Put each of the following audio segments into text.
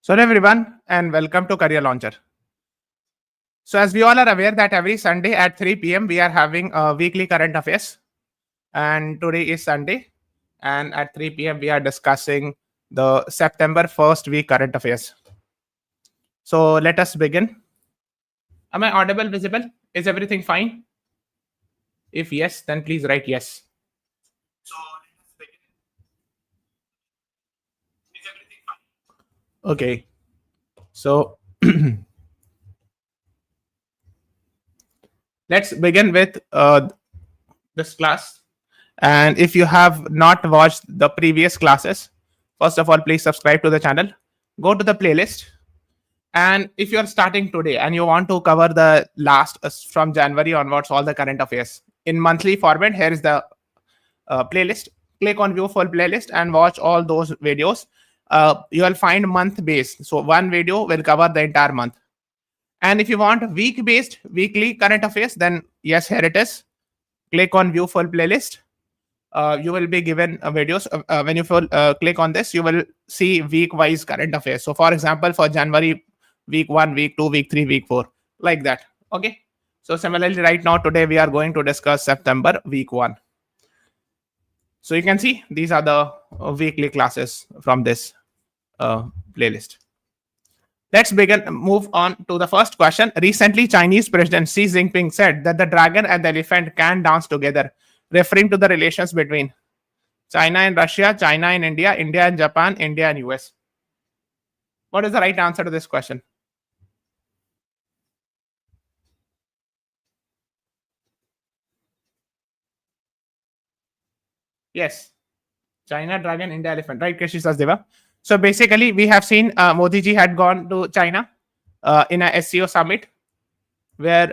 So hello everyone and welcome to Career Launcher. So as we all are aware that every Sunday at 3 p.m. we are having a weekly current affairs, and today is Sunday, and at 3 p.m. we are discussing the September first week current affairs. So let us begin. Am I audible, visible? Is everything fine? If yes, then please write yes. So let us begin. Is everything fine? Okay. So let's begin with this class. And if you have not watched the previous classes, first of all, please subscribe to the channel. Go to the playlist. And if you're starting today and you want to cover the last from January onwards, all the current affairs in monthly format, here is the playlist. Click on view full playlist and watch all those videos. You will find month based. So one video will cover the entire month. And if you want week based weekly current affairs, then yes, here it is. Click on view full playlist. You will be given videos. When you click on this, you will see week wise current affairs. So for example, for January, week 1, week 2, week 3, week 4, like that. Okay. So similarly, right now, today we are going to discuss September week 1. So you can see these are the weekly classes from this playlist. Let's move on to the first question. Recently, Chinese President Xi Jinping said that the dragon and the elephant can dance together, referring to the relations between China and Russia, China and India, India and Japan, India and US. What is the right answer to this question? Yes. China, dragon, India, elephant. Right, Krishi Sasdeva. So basically, we have seen Modi ji had gone to China in a SCO summit where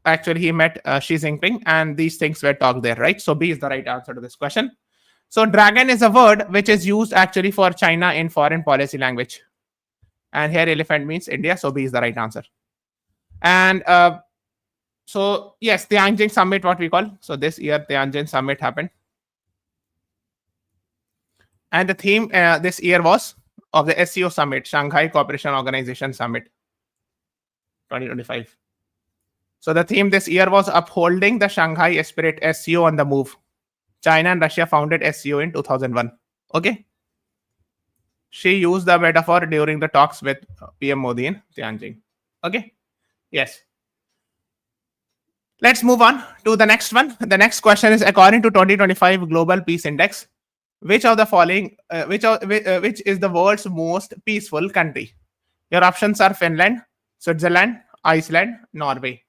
actually he met Xi Jinping and these things were talked there, right? So B is the right answer to this question. So dragon is a word which is used actually for China in foreign policy language. And here elephant means India. So B is the right answer. And so yes, Tianjin summit, what we call. So this year Tianjin summit happened. And the theme this year was of the SCO summit, Shanghai Cooperation Organization Summit 2025. So the theme this year was upholding the Shanghai Spirit, SCO on the move. China and Russia founded SCO in 2001. Okay. She used the metaphor during the talks with PM Modi in Tianjin. Okay. Yes. Let's move on to the next one. The next question is, according to 2025 Global Peace Index, which of the following, which is the world's most peaceful country? Your options are Finland, Switzerland, Iceland, Norway.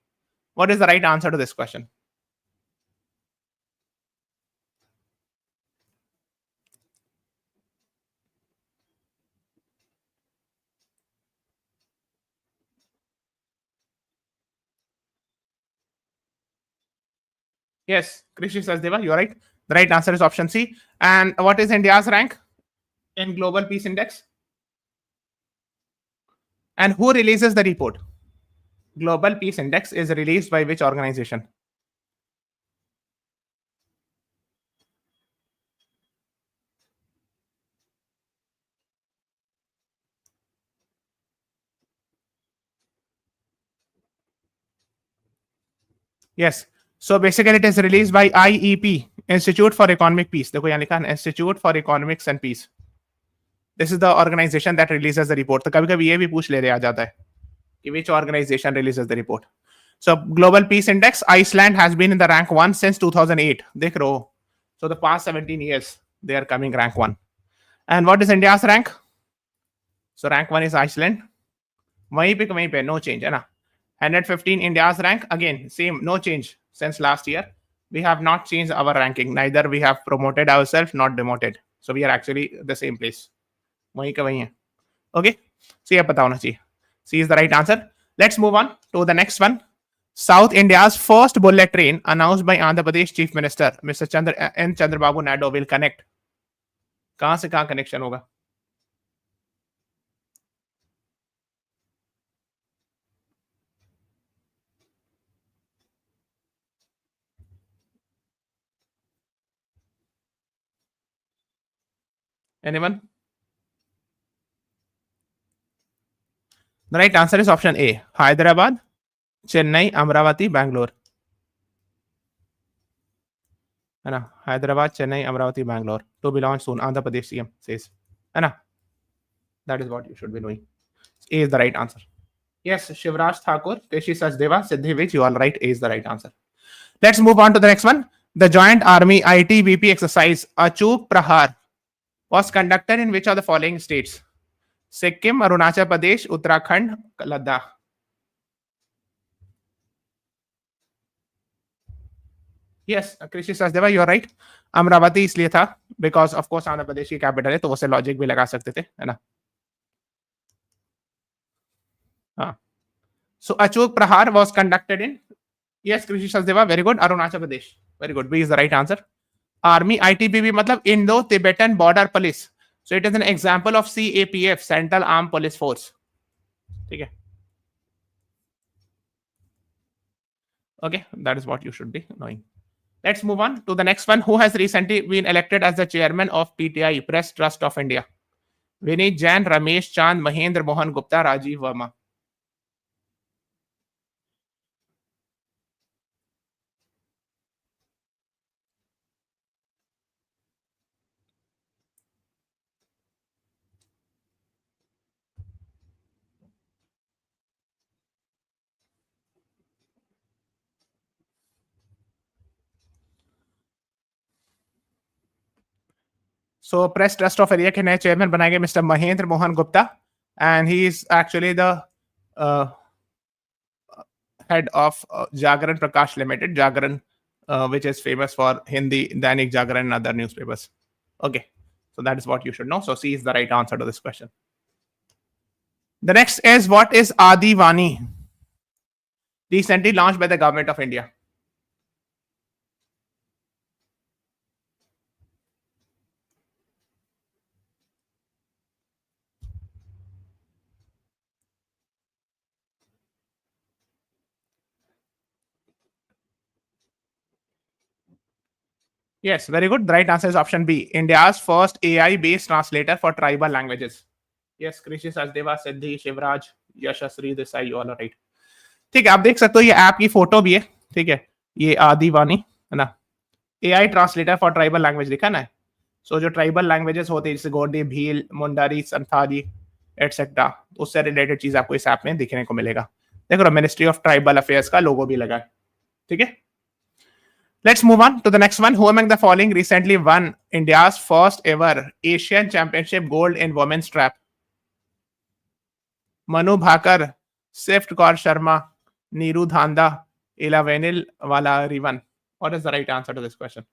What is the right answer to this question? Yes, Krishi Sasdeva, you're right. The right answer is option C. And what is India's rank in Global Peace Index? And who releases the report? Global Peace Index is released by which organization? Yes. So basically, it is released by IEP, Institute for Economic Peace. देखो यहाँ लिखा है Institute for Economics and Peace. This is the organization that releases the report. तो कभी-कभी ये भी पूछ ले आ जाता है कि which organization releases the report. So Global Peace Index, Iceland has been in the rank 1 since 2008. देख रहे हो. So the past 17 years, they are coming rank 1. And what is India's rank? So rank 1 is Iceland. वहीं पे no change है ना. 115 India's rank, again same, no change since last year. We have not changed our ranking, neither we have promoted ourselves, not demoted. So we are actually the same place. वहीं का वहीं है. Okay, so ये पता होना चाहिए. C is the right answer. Let's move on to the next one. South India's first bullet train announced by Andhra Pradesh Chief Minister Mr. N. Chandrababu Naidu will connect. कहां से कहां connection होगा? Anyone? The right answer is option A, Hyderabad, Chennai, Amravati, Bangalore. है ना, Hyderabad, Chennai, Amravati, Bangalore to be launched soon. Andhra Pradesh CM says, है ना. That is what you should be knowing. A is the right answer. Yes, Shivraj Thakur, Keshi Sachdeva, Siddhi Vij, you are right. A is the right answer. Let's move on to the next one. The Joint Army ITBP exercise Achuk Prahar was conducted in which of the following states? Sikkim, Arunachal Pradesh, Uttarakhand, Ladakh. Yes, Krishi Sachdeva, you are right. Amravati इसलिए था because of course Andhra Pradesh की capital है, तो उसे logic भी लगा सकते थे, है ना. हाँ. So Achuk Prahar was conducted in, yes, Krishi Sachdeva, very good. Arunachal Pradesh, very good. B is the right answer. Army ITBP मतलब Indo-Tibetan Border Police. So it is an example of CAPF, Central Armed Police Force. ठीक है. Okay, that is what you should be knowing. Let's move on to the next one. Who has recently been elected as the chairman of PTI, Press Trust of India? Vineet Jain, Ramesh Chand, Mahendra Mohan Gupta, Rajiv Verma. So Press Trust of India के नए chairman बनाए गए mister Mahendra Mohan Gupta, and he is actually the head of Jagran Prakash Limited, Jagran, which is famous for Hindi, Dainik Jagran and other newspapers. Okay, so that is what you should know. So C is the right answer to this question. The next is, what is Adivani? Recently launched by the government of India. Yes, very good. The right answer is option B, India's first AI-based translator for tribal languages. Yes, Krishi Sachdeva, Siddhi, Shivraj, Yashasri Desai, you all are right. ठीक है, आप देख सकते हो ये app की photo भी है. ठीक है, ये आदिवानी है ना, AI translator for tribal language लिखा ना है. सो जो ट्राइबल लैंग्वेजेस होते हैं जैसे गोंडी, भील, मुंडारी, संथाली एटसेट्रा, उससे रिलेटेड चीज आपको इस ऐप में दिखने को मिलेगा. देखो, मिनिस्ट्री ऑफ ट्राइबल अफेयर्स का लोगो भी लगा है. ठीक है. Let's move on to the next one. Who among the following recently won India's first ever Asian Championship gold in women's trap? Manu Bhakar, Sift Kaur Sharma, Neeru Dhanda, Ilavenil Wala Rivan. What is the right answer to this question?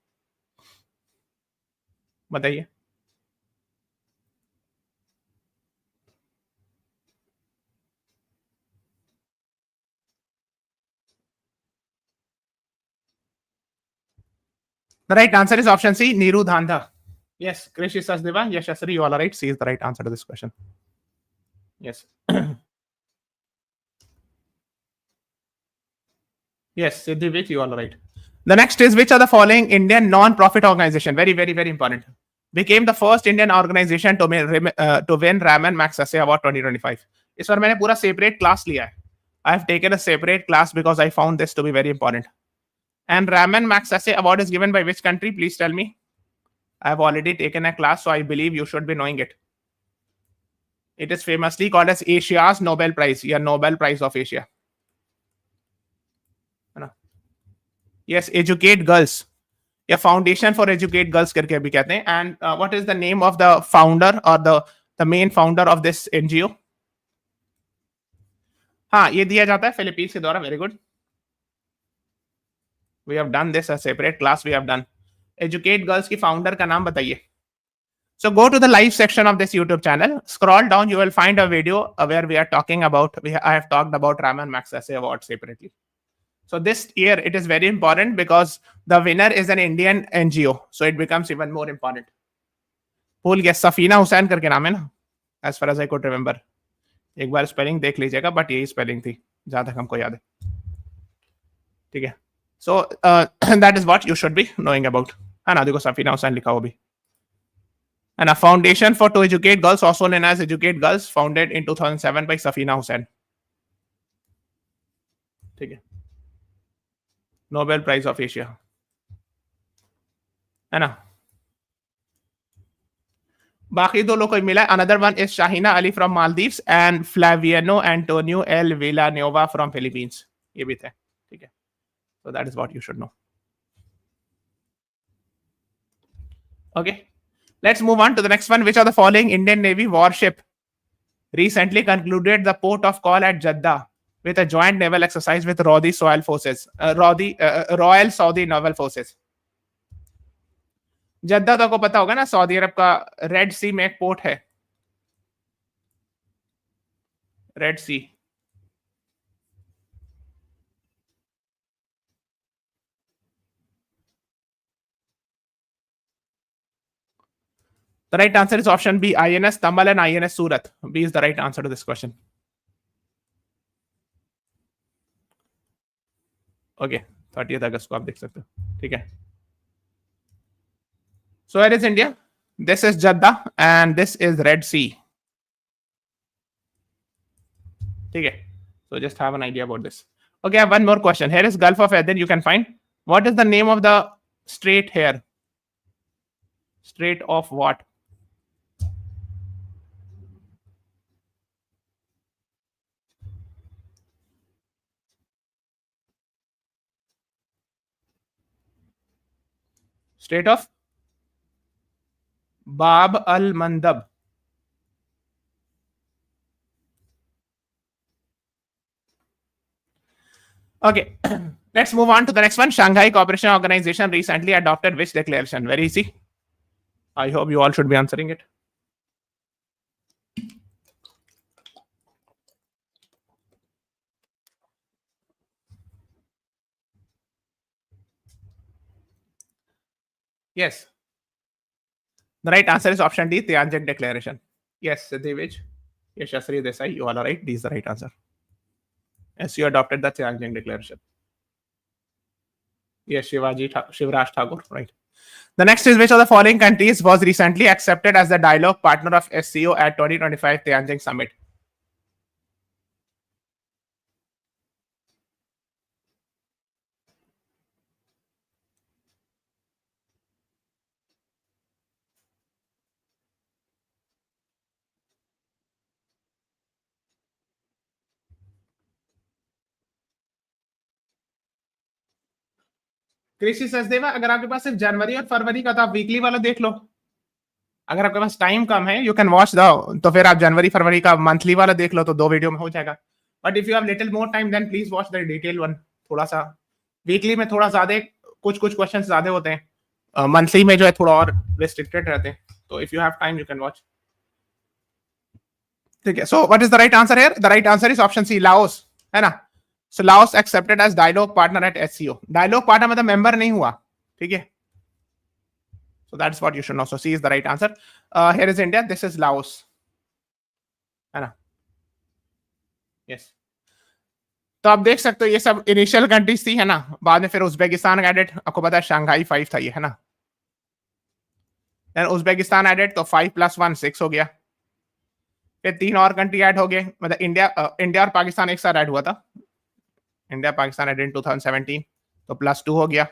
बताइए. The right answer is option C, Neeru Dhanda. Yes, Krishi Sachdeva, Yashasri, you all are right. C is the right answer to this question. Yes. Yes, Siddhi Vich, you all are right. The next is, which of the following Indian non-profit organization, very, very, very important, became the first Indian organization to win Raman Magsaysay Award 2025? इस बार मैंने पूरा separate class लिया है. I have taken a separate class because I found this to be very important. And Raman Magsaysay Award is given by which country? Please tell me. I have already taken a class, so I believe you should be knowing it. It is famously called as Asia's Nobel Prize, या Nobel Prize of Asia. Yes, Educate Girls, या Foundation for Educate Girls करके भी कहते हैं. And what is the name of the founder or the main founder of this NGO? हाँ, ये दिया जाता है फिलीपींस के द्वारा. Very good. We have done this, a separate class we have done. Educate Girls की founder का नाम बताइए. So go to the live section of this YouTube channel. Scroll down, you will find a video where we are talking about, I have talked about Raman Magsaysay Award separately. So this year it is very important because the winner is an Indian NGO. So it becomes even more important. भूल गया, सफीना हुसैन करके नाम है ना, as far as I could remember. एक बार spelling देख लीजिएगा, but यही स्पेलिंग थी जहां तक हमको याद है. ठीक है. So that is what you should be knowing about. है ना, देखो सफीना हुसैन लिखा हो भी. And a foundation for to educate girls, also known as Educate Girls, founded in 2007 by Safina Hussain. ठीक है, नोबेल प्राइज ऑफ एशिया, है ना. बाकी दो लोग को मिला. Another one is Shahina Ali from Maldives and Flaviano Antonio L Villanova from Philippines. ये भी थे. ठीक है, so that is what you should know. Okay, let's move on to the next one. Which of the following Indian Navy warship recently concluded the port of call at Jeddah with a joint naval exercise with Royal Saudi Naval Forces? Jeddah तो आपको पता होगा ना, Saudi अरब का red सी में एक port है, Red Sea. The right answer is option B, INS Tamal and INS Surat. B is the right answer to this question. Okay, 30th अगस्त को आप देख सकते हो. ठीक है. So where is India? This is Jeddah and this is Red Sea. ठीक है. So just have an idea about this. Okay, I have one more question. Here is Gulf of Aden. You can find. What is the name of the strait here? Strait of what? Strait of Bab al-Mandab. Okay, let's move on to the next one. Shanghai Cooperation Organization recently adopted which declaration? Very easy. I hope you all should be answering it. Yes. The right answer is option D, Tianjin Declaration. Yes, Siddhivij, Yashasri Desai, you all are right. D is the right answer. Yes, you adopted the Tianjin Declaration. Yes, Shivraj Thakur, right. The next is which of the following countries was recently accepted as the dialogue partner of SCO at 2025 Tianjin Summit? कृषि सचदेवा, अगर आपके पास सिर्फ जनवरी और फरवरी का, तो आप weekly वाला देख लो. अगर आपके पास टाइम कम है, यू कैन वॉच द, तो फिर आप जनवरी फरवरी का मंथली वाला देख लो, तो 2 वीडियो में हो जाएगा. But if you have little more time then please watch the detail one. थोड़ा सा वीकली में थोड़ा ज्यादा, कुछ क्वेश्चन ज्यादा होते हैं. मंथली में जो है थोड़ा और रिस्ट्रिक्टेड रहते हैं. तो if you have time you can watch. ठीक है. So what is the right answer here? The right answer is option C, Laos, है ना. So Laos accepted as dialogue partner at SCO. Dialogue partner मतलब member नहीं हुआ. ठीक है. So that's what you should know. So C is the right answer. Here is India. This is Laos. है ना. Yes. तो आप देख सकते हो ये सब इनिशियल कंट्रीज थी, है ना. बाद में फिर उज्बेकिस्तान एडेड. आपको पता है शंघाई 5 था ये, है ना. Then उज्बेकिस्तान एडेड, तो 5 + 1 6 हो गया. फिर 3 और कंट्री ऐड हो गए. मतलब इंडिया और पाकिस्तान एक साथ ऐड हुआ था. इंडिया पाकिस्तान एडेड इन 2017, तो +2 हो गया.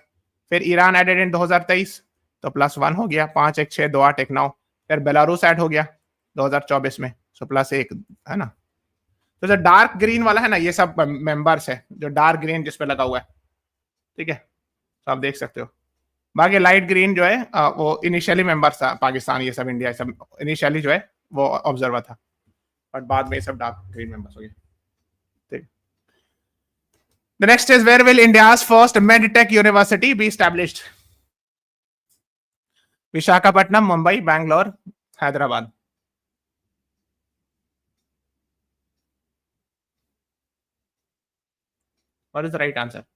फिर ईरान एडेड इन 2023, तो +1 हो गया. 5 1 6 2 8 1 9. फिर बेलारूस ऐड हो गया 2024 में, तो +1, है ना. तो जो डार्क ग्रीन वाला है ना, ये सब मेंबर्स है, जो डार्क ग्रीन जिस पे लगा हुआ है. ठीक है, तो आप देख सकते हो. बाकी लाइट ग्रीन जो है वो इनिशियली मेंबर्स था. पाकिस्तान, ये सब इंडिया, सब इनिशियली जो है वो ऑब्जर्वर था, बट बाद में ये सब डार्क ग्रीन मेंबर्स हो गए. The next is where will India's first medtech university be established? Visakhapatnam, Mumbai, Bangalore, Hyderabad. What is the right answer?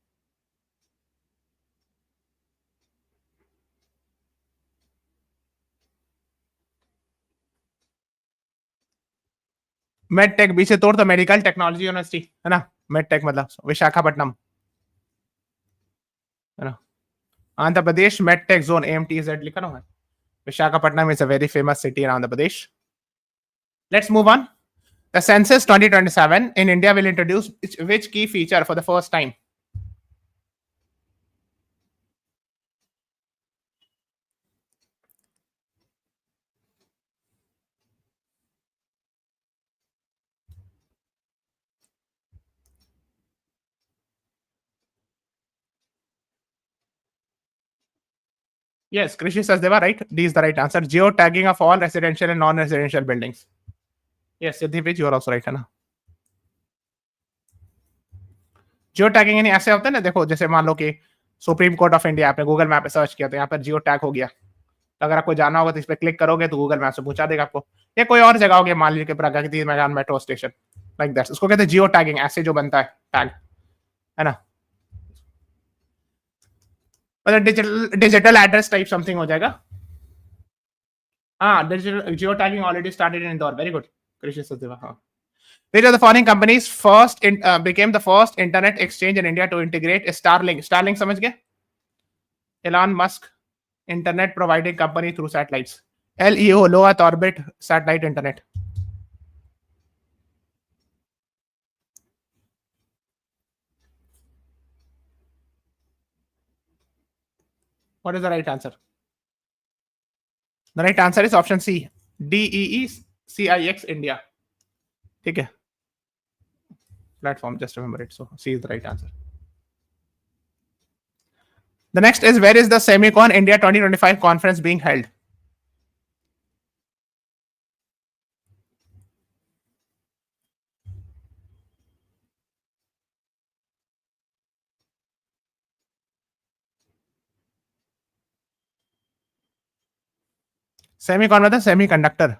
मेडटेक बी से तोड़, तो मेडिकल टेक्नोलॉजी यूनिवर्सिटी, है ना. मेडटेक मतलब विशाखापट्टनम, है ना. Andhra Pradesh medtech zone, AMTZ लिखा ना है. Visakhapatnam is a very famous city in Andhra Pradesh. Let's move on. The census 2027 in India will introduce which key feature for the first time? Yes, Krishi Sachdeva, right? D is the right answer. Geotagging of all residential and non-residential buildings. Yes, Siddhi, you are also right, है ना? Geo tagging यानी ऐसे होता है ना, देखो जैसे मान लो कि सुप्रीम कोर्ट ऑफ इंडिया आपने गूगल मैप पे सर्च किया तो यहाँ पर जियो टैग हो गया, तो अगर आपको जाना होगा तो इस पर क्लिक करोगे तो गूगल मैप से पहुंचा देगा आपको। या कोई और जगह होगी, मान लीजिए कि Pragati Maidan metro station, like that, उसको कहते हैं जियो टैगिंग, ऐसे जो बनता है टैग, है ना, मतलब डिजिटल एड्रेस टाइप समथिंग हो जाएगा। हाँ, digital geo tagging already started in Indore, very good कृषि सचिव। हाँ, which of the following companies became the first internet exchange in India to integrate Starlink? Starlink समझ गए? Elon Musk internet providing company through satellites. LEO, low Earth orbit satellite internet. What is the right answer? The right answer is option C. DEECIX India. ठीक है. Platform, just remember it. So C is the right answer. The next is, where is the Semicon India 2025 conference being held? Semicon मतलब semiconductor.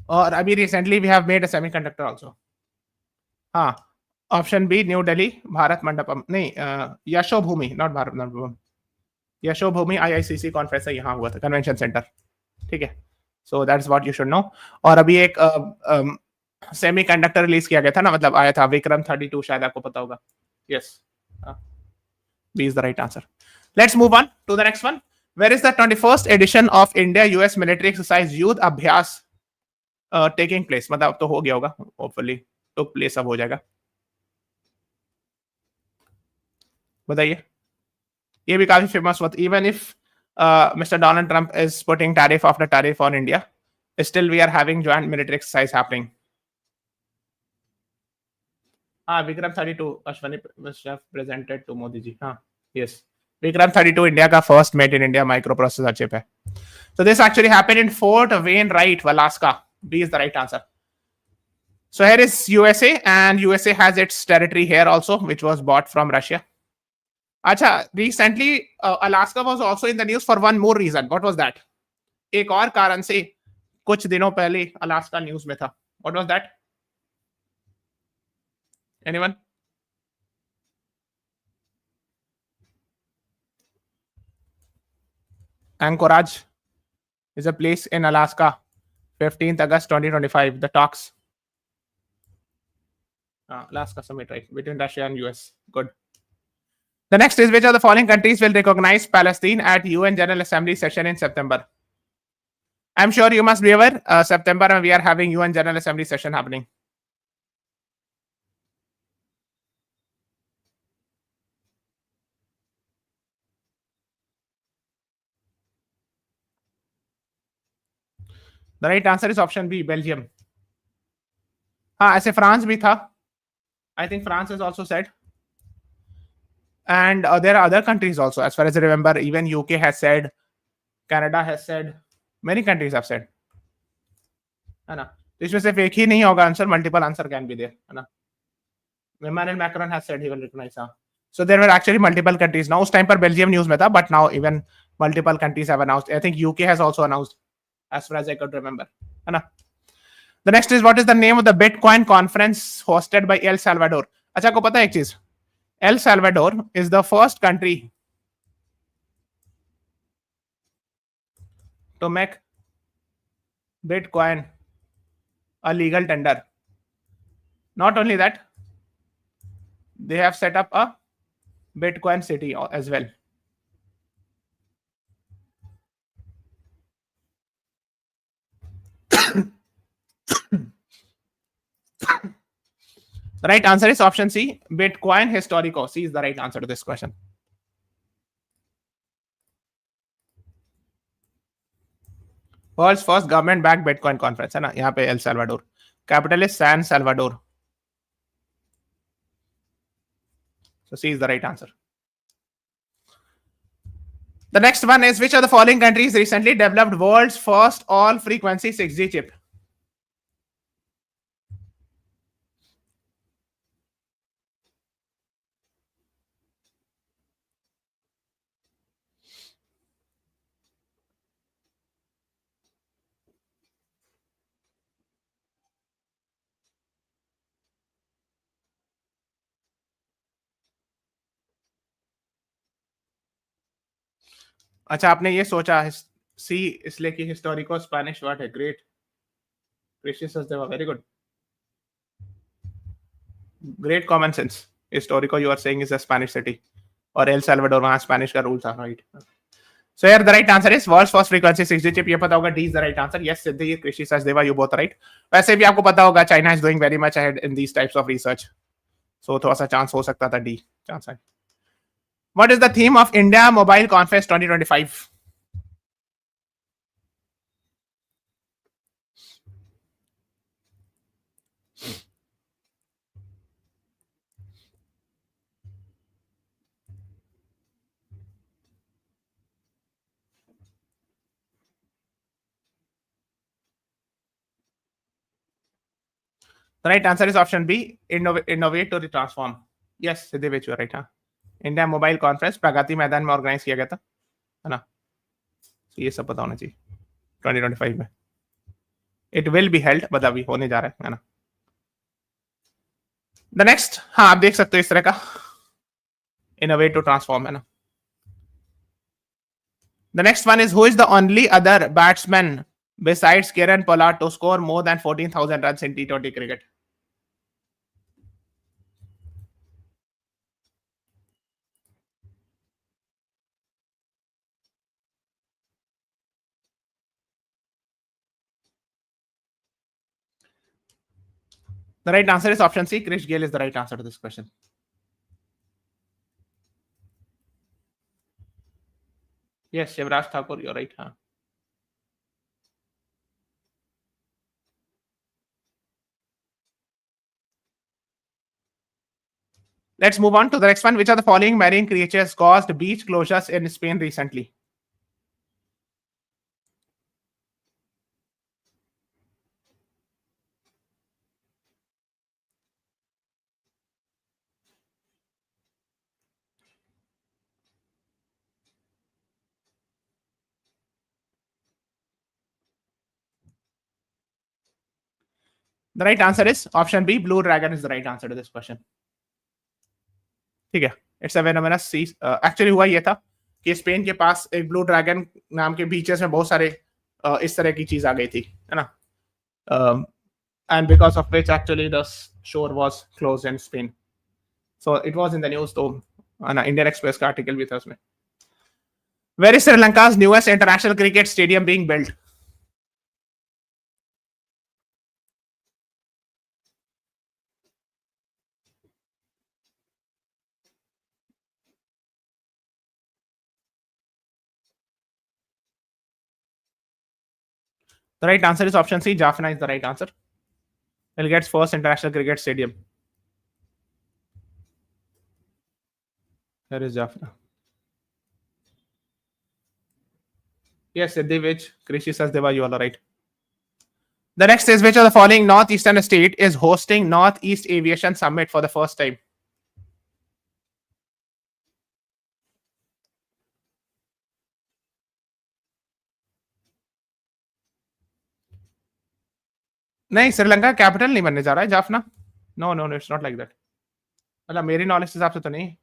और अभी recently we have made a semiconductor also. हाँ, option B New Delhi Bharat Mandapam, नहीं Yashobhoomi, not Bharat Mandapam, Yashobhoomi IICC conference है, यहाँ हुआ था, convention centre, ठीक है। So that's what you should know. और अभी एक सेमीकंडक्टर रिलीज किया गया था ना, मतलब आया था विक्रम 32, शायद आपको पता होगा। Yes, B is the right answer. Let's move on to the next one. Where is the 21st edition of India US military exercise Yudh Abhyas taking place? मतलब तो हो गया होगा, होपफुली तो प्लेस अब हो जाएगा। बताइए, ये भी काफी फेमस हुआ। Even if Mr. Donald Trump is putting tariff after tariff on India, still we are having joint military exercise happening. हाँ, विक्रम 32 अश्वनी presented to मोदी जी। हाँ, yes, विक्रम 32 इंडिया का first made in India micro processor chip है। So this actually happened in Fort Wainwright, Alaska. B is the right answer. So here is USA, and USA has its territory here also, which was bought from Russia. अच्छा, recently Alaska was also in the news for one more reason. What was that? एक और कारण से कुछ दिनों पहले Alaska news में था। What was that? Anyone? Anchorage is a place in Alaska. 15th August 2025. The talks. Alaska summit, right? Between Russia and US. Good. The next is, which of the following countries will recognize Palestine at UN General Assembly session in September? I'm sure you must be aware, September we are having UN General Assembly session happening. The right answer is option B, Belgium. हाँ, ऐसे France भी था. I think France has also said. And there are other countries also, as far as I remember. Even UK has said, Canada has said, many countries have said. है ना? तो इसमें सिर्फ एक ही नहीं होगा answer, multiple answer can be there, है ना? Emmanuel Macron has said he will recognize. हाँ. So there were actually multiple countries. Now उस time पर Belgium news में था, but now even multiple countries have announced. I think UK has also announced, as far as I could remember, है ना? The next is, what is the name of the Bitcoin conference hosted by El Salvador? अच्छा, को पता है एक चीज? El Salvador is the first country to make Bitcoin a legal tender. Not only that, they have set up a Bitcoin city as well. The right answer is option C, Bitcoin Historico. C is the right answer to this question. World's first government-backed Bitcoin conference है ना, यहाँ पे El Salvador. Capital is San Salvador. So C is the right answer. The next one is, which of the following countries recently developed world's first all-frequency 6G chip? अच्छा, आपने ये सोचा सी इसलिए कि हिस्टोरिको स्पेनिश वर्ड है. Great. Precious Sachdeva, very good. Great common sense. Historico, you are saying, is a Spanish city. और El Salvador वहां Spanish का रूल था, right. So here the right answer is world's first frequency 6G chip. ये पता होगा, D is the right answer. Yes, Siddhi, Krishi, Sachdeva, you both are right. वैसे भी आपको पता होगा, China is doing very much ahead in these types of research. So थोड़ा सा चांस हो सकता था, D चांस है. What is the theme of India Mobile Conference 2025? The right answer is option B, innovate to transform. Yes, Siddhi, which you are right. हाँ. India mobile conference Pragati Maidan में organise किया गया था, है ना. तो ये सब पता होना चाहिए 2025 में. It will be held, but अभी होने जा रहा है ना. द नेक्स्ट, हाँ आप देख सकते हो इस तरह का, इनोवेट टू ट्रांसफॉर्म, है ना. The next one is, who is the only other batsman besides Kieran Pollard to score more than 14,000 runs in T20 cricket? The right answer is option C, Krish Gale is the right answer to this question. Yes, Shivraj Thakur, you're right. Huh? Let's move on to the next one. Which of the following marine creatures caused beach closures in Spain recently? The right answer is option B, blue dragon is the right answer to this question. ठीक है, it's a वेनोमेनस C. Actually हुआ ये था कि Spain के पास एक blue dragon नाम के बीचेस में बहुत सारे इस तरह की चीज आ गई थी, है ना. And because of which actually the shore was closed in Spain. So it was in the news. तो ना इंडियन एक्सप्रेस का आर्टिकल भी था उसमें. Where is Sri Lanka's newest international cricket stadium being built? The right answer is option C, Jaffna is the right answer. Bill Gates' first international cricket stadium. Here is Jaffna. Yes, Siddhi, which Krishi Sachdeva, you all are right. The next is, which of the following northeastern state is hosting Northeast Aviation Summit for the first time? नहीं, Sri Lanka capital नहीं बनने जा रहा है Jaffna. No no no, it's not like that. मतलब मेरी knowledge के हिसाब से तो नहीं.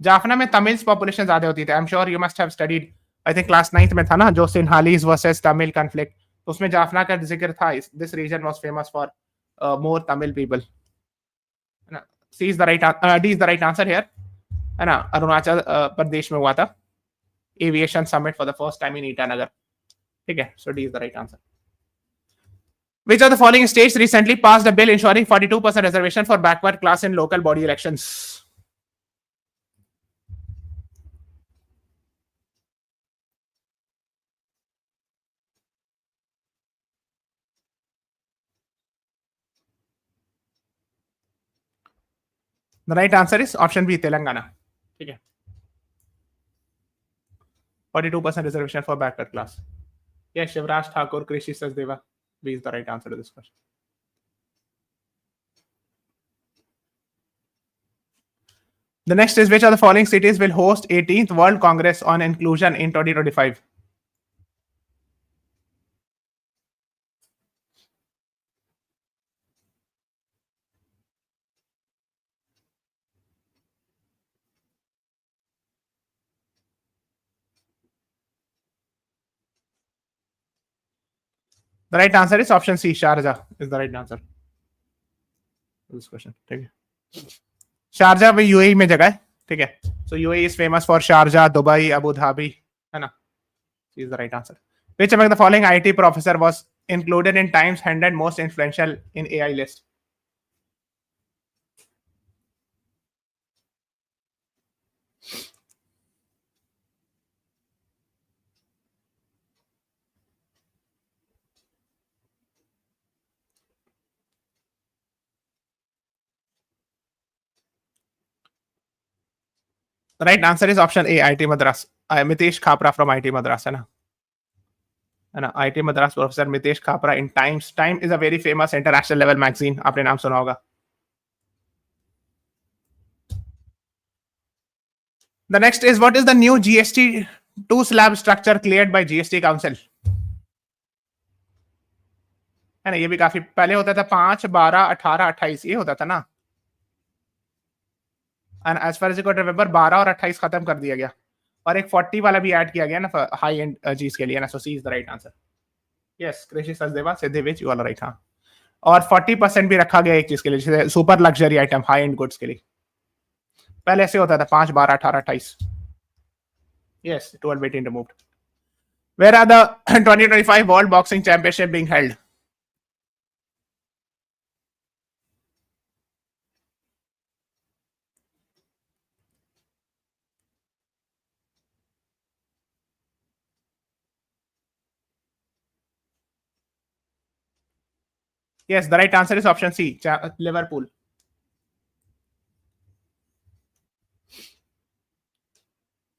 जाफना में तमिल्स पॉपुलेशन ज्यादा होती थी. I am sure you must have studied, I think class 9th में था ना, जो सिन्हालीज वर्सेस तमिल कॉन्फ्लिक्ट, तो उसमें जाफना का जिक्र था. This region was famous for more Tamil people. C is the right, D is the right answer here, है ना. अरुणाचल प्रदेश में हुआ था aviation summit for the first time in Itanagar. ठीक है, so D is the right answer. Which of the following states recently passed a bill ensuring 42% reservation for backward class in local body elections? The right answer is option B, Telangana. Okay. 42% reservation for backward class. Yes, Shivraj Thakur, Krishi Sachdeva. B is the right answer to this question. The next is, which of the following cities will host 18th World Congress on Inclusion in 2025? The right answer is option C, Sharjah is the right answer to this question. ठीक है. Sharjah भी UAE में जगह है, ठीक है. So UAE is famous for Sharjah, Dubai, Abu Dhabi, है ना? C is the right answer. Which among the following IT professor was included in Times 100 most influential in AI list? The right answer is option A, IT Madras. Mitesh Khapra from IT Madras, है ना? है ना? IT Madras professor Mitesh Khapra in Times. Time is a very famous international level magazine. आपने नाम सुना होगा. The next is, what is the new GST 2 slab structure cleared by GST Council? है ना, ये भी काफी पहले होता था 5, 12, 18, 28 ये होता था ना. And as far as I remember 12 और 28 खत्म कर दिया गया और एक 40 वाला भी ऐड किया गया ना हाई एंड चीज के लिए ना. So C is the right answer. Yes, Krishi Sachdeva सिद्धिविच यू आर राइट. हाँ, और 40% भी रखा गया एक चीज के लिए, जैसे super luxury item high and goods के लिए. पहले ऐसे होता था 5, 12, 18, 28. Yes, 12 18 removed. Where are the 2025 World Boxing Championship being held? Yes, the right answer is option C, Liverpool.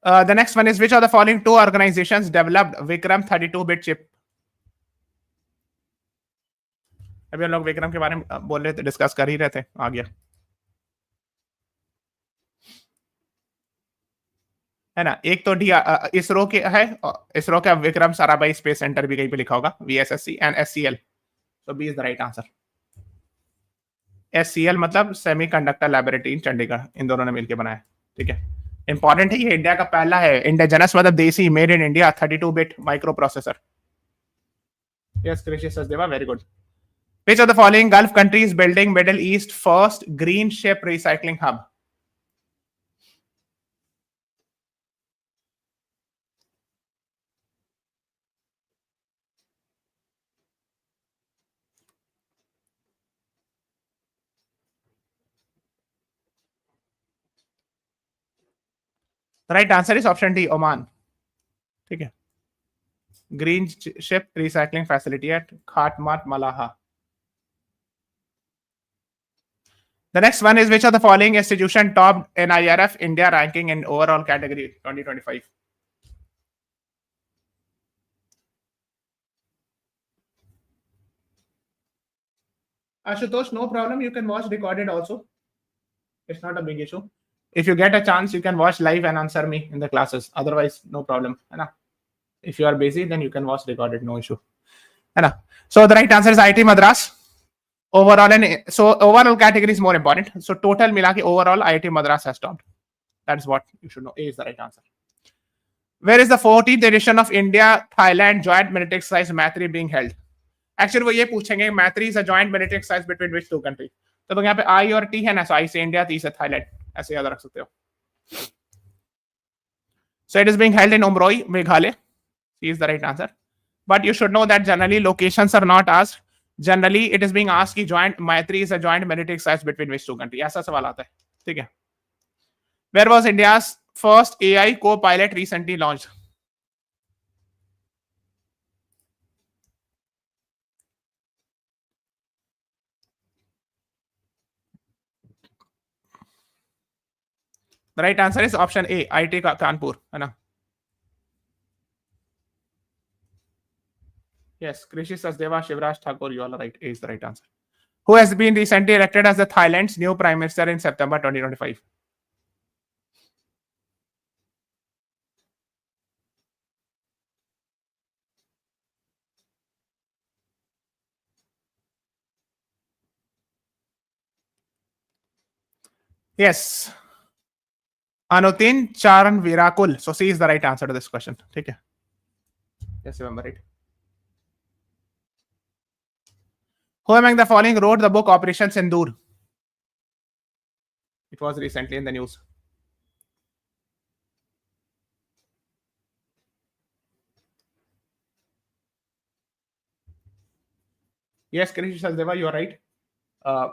The next one is, which of the following two organizations developed Vikram 32-bit chip? अभी हम लोग विक्रम के बारे में बोल रहे थे, discuss कर ही रहे थे. आ गया है ना. एक तो इसरो के है, इसरो का विक्रम साराभाई स्पेस सेंटर भी कहीं पे लिखा होगा, VSSC and SCL. So B is the right answer. SCL मतलब सेमीकंडक्टर लैबोरेटरी इन चंडीगढ़, इन दोनों ने मिलकर बनाया. ठीक है, इंपॉर्टेंट है, ये इंडिया का पहला है इंडिजिनस मतलब देसी, made in India 32-bit microprocessor. Yes, Krishi Sachdeva, very good. Which of the following Gulf countries building Middle East first green ship recycling hub? The right answer is option D, Oman. ठीक है, green ship recycling facility at Khatmat Malaha. The next one is, which of the following institution topped NIRF India ranking in overall category 2025? Ashutosh, no problem. You can watch recorded also. It's not a big issue. If you get a chance, you can watch live and answer me in the classes. Otherwise, no problem. If you are busy, then you can watch recorded. No issue. So the right answer is IIT Madras. Overall, and so overall category is more important. So total mila ke overall IIT Madras has topped. That's what you should know. A is the right answer. Where is the 14th edition of India Thailand joint military exercise Maitri being held? Actually वो ये पूछेंगे, Maitri is a joint military exercise between which two countries? तो यहाँ पे I और T है ना, so I से India, T से Thailand, ऐसे याद रख सकते हो. So it is being held in Umroi, Meghalaya. C is the right answer. But you should know that generally locations are not asked. Generally it is being asked कि joint Maitri is a joint military exercise between which two country, ऐसा सवाल आता है, ठीक है. Where was India's first AI copilot recently launch? The right answer is option A, IIT Kanpur, है ना. Yes, Krishi Sachdeva, Shivraj Thakur, you all are right. A is the right answer. Who has been recently elected as the Thailand's new prime minister in September 2025? Yes, Anutin Charan Virakul. So C is the right answer to this question. ठीक है. Yes, remember it. Who among the following wrote the book Operation Sindoor? It was recently in the news. Yes, Krishi Sachdeva, you are right.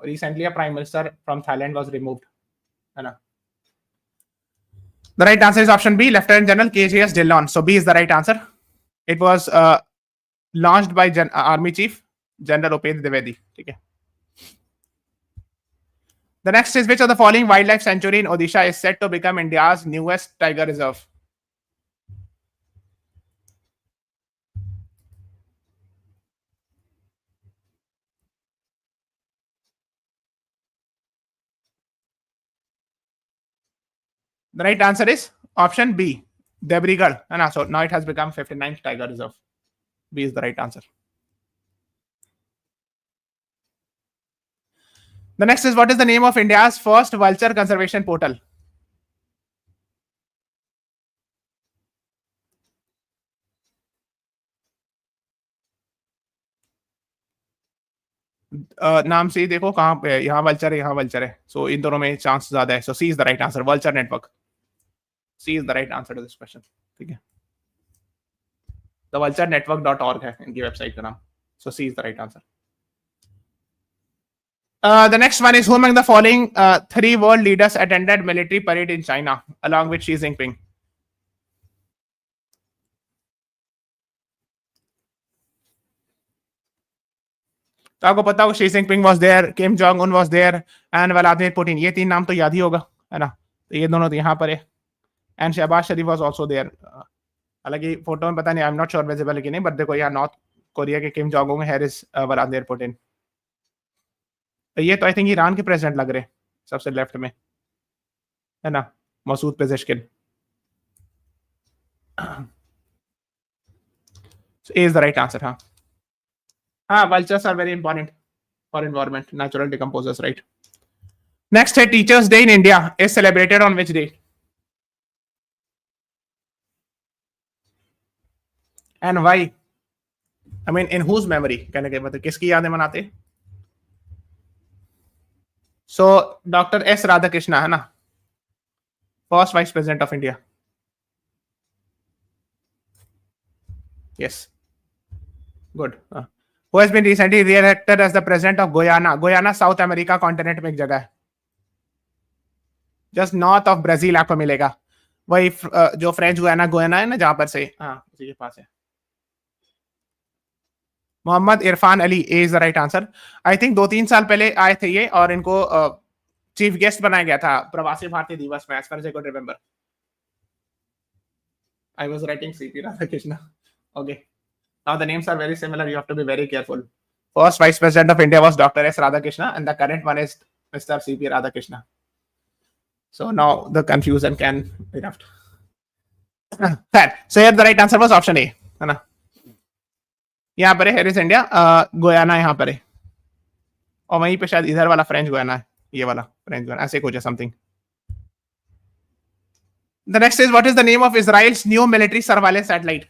Recently, a prime minister from Thailand was removed. The right answer is option B, Lieutenant General KJS Dillon. So B is the right answer. It was launched by Army Chief General Upendra Dwivedi. Okay. The next is, which of the following wildlife sanctuary in Odisha is set to become India's newest tiger reserve? The right answer is option B, Debrigarh. And so now it has become 59th tiger reserve. B is the right answer. The next is, what is the name of India's first vulture conservation portal? नाम से ही देखो कहां पे, यहाँ vulture है, यहाँ vulture है. सो इन दोनों में चांस ज्यादा है. So C is the right answer, vulture network. C is the right answer to this question. ठीक है. द वल्चर network.org है इनकी वेबसाइट का नाम. So C is the right answer. The next one is, who among the following three world leaders attended military parade in China along with Xi Jinping? तो आपको पता होगा Xi Jinping was there, Kim Jong Un was there, and Vladimir Putin. ये तीन नाम तो याद ही होगा, है ना. तो ये दोनों तो यहाँ पर है. And Shehbaz Sharif was also there. हालांकि फोटो में पता नहीं, I am not sure visible है कि नहीं, बट देखो यहाँ नॉर्थ कोरिया के Kim Jong Un, here is Vladimir Putin. ये तो आई थिंक ईरान के प्रेसिडेंट लग रहे हैं सबसे लेफ्ट में, है ना, Masoud Pezeshkian. Is the right answer. हाँ, vultures are very important for environment, natural decomposers, right? Next है, Teachers Day in India is celebrated on which day? And why? I mean, in whose memory? कहने के मतलब किसकी यादें मनाते? So, Dr. S. Radhakrishna, है ना, first Vice President of India. Yes. Good. Who has been recently re-elected as the president of Guyana? Guyana south America continent में एक जगह है, जस्ट नॉर्थ ऑफ ब्राजील. आपको मिलेगा वही जो फ्रेंच गुयाना है ना, जहां पर से, हाँ, उसी के पास है. Mohamed Irfaan Ali is the right answer. I think 2-3 साल पहले आए थे ये, और इनको चीफ गेस्ट बनाया गया था प्रवासी भारतीय दिवस में, as far as I could remember. I was writing CP Radhakrishna. Okay. Now the names are very similar. You have to be very careful. First Vice President of India was Dr. S. Radhakrishna, and the current one is Mr. C.P. Radhakrishna. So now the confusion can be left. So here the right answer was option A, है ना. यहाँ पर है Harris India, Guyana यहाँ पर है, और वहीं पे शायद इधर वाला फ्रेंच गोयाना है, ये वाला फ्रेंच गोयाना, ऐसे कुछ है something. The next is, what is the name of Israel's new military surveillance satellite?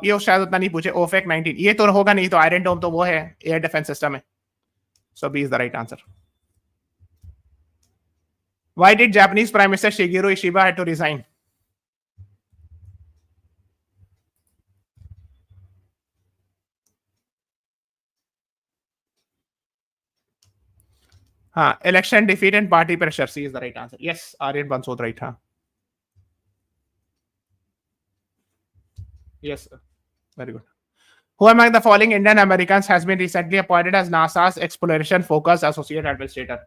ये शायद उतना नहीं पूछे. ओफेक 19 ये तो होगा नहीं, तो आयरन डोम तो वो है, एयर डिफेंस सिस्टम है. So B is the right answer. Why did Japanese prime minister Shigeru Ishiba had to resign? हाँ, election defeat and party pressure. C is the right answer. Yes, Aryan Bansod right. हाँ. Yes, sir. Very good. Who among the following Indian Americans has been recently appointed as NASA's Exploration Focus Associate Administrator?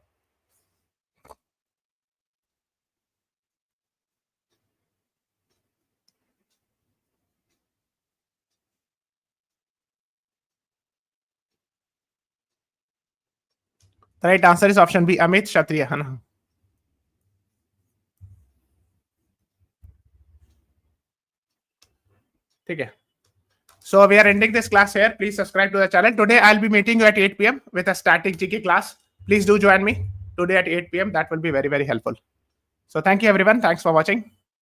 The right answer is option B, Amit Kshatriya. है ना? ठीक है. So we are ending this class here. Please subscribe to the channel. Today I'll be meeting you at 8 p.m. with a static GK class. Please do join me today at 8 p.m. That will be very, very helpful. So thank you everyone. Thanks for watching.